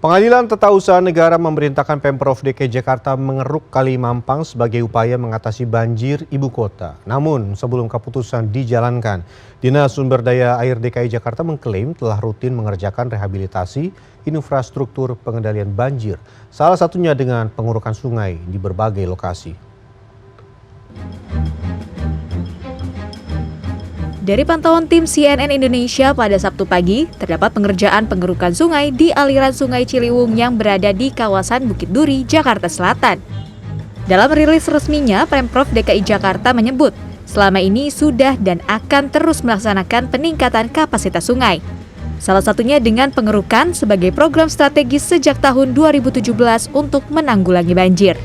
Pengadilan Tata Usaha Negara memerintahkan Pemprov DKI Jakarta mengeruk Kali Mampang sebagai upaya mengatasi banjir ibu kota. Namun, sebelum keputusan dijalankan, Dinas Sumber Daya Air DKI Jakarta mengklaim telah rutin mengerjakan rehabilitasi infrastruktur pengendalian banjir, salah satunya dengan pengurukan sungai di berbagai lokasi. Dari pantauan tim CNN Indonesia pada Sabtu pagi, terdapat pengerjaan pengerukan sungai di aliran Sungai Ciliwung yang berada di kawasan Bukit Duri, Jakarta Selatan. Dalam rilis resminya, Pemprov DKI Jakarta menyebut, selama ini sudah dan akan terus melaksanakan peningkatan kapasitas sungai. Salah satunya dengan pengerukan sebagai program strategis sejak tahun 2017 untuk menanggulangi banjir.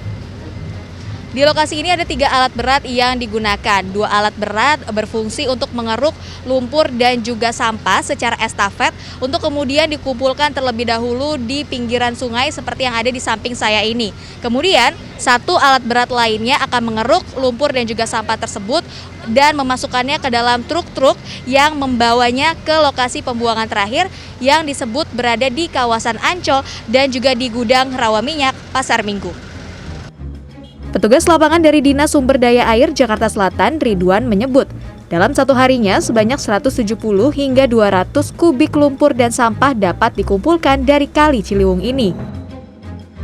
Di lokasi ini ada 3 alat berat yang digunakan. 2 alat berat berfungsi untuk mengeruk lumpur dan juga sampah secara estafet untuk kemudian dikumpulkan terlebih dahulu di pinggiran sungai seperti yang ada di samping saya ini. Kemudian 1 alat berat lainnya akan mengeruk lumpur dan juga sampah tersebut dan memasukkannya ke dalam truk-truk yang membawanya ke lokasi pembuangan terakhir yang disebut berada di kawasan Ancol dan juga di gudang rawa minyak Pasar Minggu. Petugas lapangan dari Dinas Sumber Daya Air Jakarta Selatan, Ridwan, menyebut dalam satu harinya sebanyak 170 hingga 200 kubik lumpur dan sampah dapat dikumpulkan dari Kali Ciliwung ini.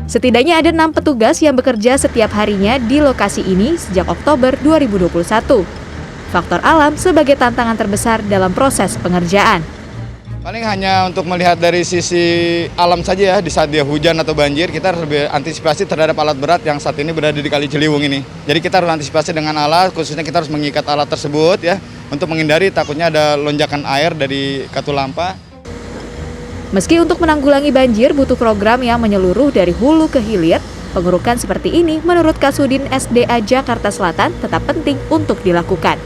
Setidaknya ada 6 petugas yang bekerja setiap harinya di lokasi ini sejak Oktober 2021. Faktor alam sebagai tantangan terbesar dalam proses pengerjaan. Paling hanya untuk melihat dari sisi alam saja ya, di saat dia hujan atau banjir, kita harus lebih antisipasi terhadap alat berat yang saat ini berada di Kali Ciliwung ini. Jadi kita harus antisipasi dengan alat, khususnya kita harus mengikat alat tersebut ya, untuk menghindari takutnya ada lonjakan air dari Katulampa. Meski untuk menanggulangi banjir butuh program yang menyeluruh dari hulu ke hilir, pengerukan seperti ini menurut Kasudin SDA Jakarta Selatan tetap penting untuk dilakukan.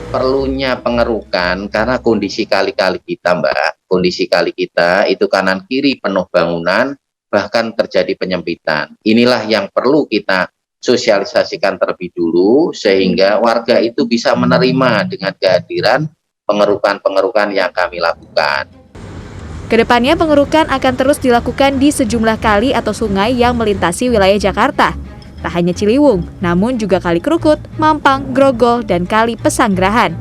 Perlunya pengerukan karena kondisi kali-kali kita, Mbak. Kondisi kali kita itu kanan kiri penuh bangunan, bahkan terjadi penyempitan. Inilah yang perlu kita sosialisasikan terlebih dulu sehingga warga itu bisa menerima dengan kehadiran pengerukan-pengerukan yang kami lakukan. Kedepannya pengerukan akan terus dilakukan di sejumlah kali atau sungai yang melintasi wilayah Jakarta. Tak hanya Ciliwung, namun juga Kali Krukut, Mampang, Grogol, dan Kali Pesanggerahan.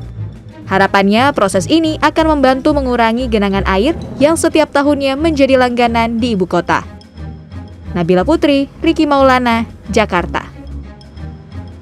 Harapannya proses ini akan membantu mengurangi genangan air yang setiap tahunnya menjadi langganan di ibu kota. Nabila Putri, Ricky Maulana, Jakarta.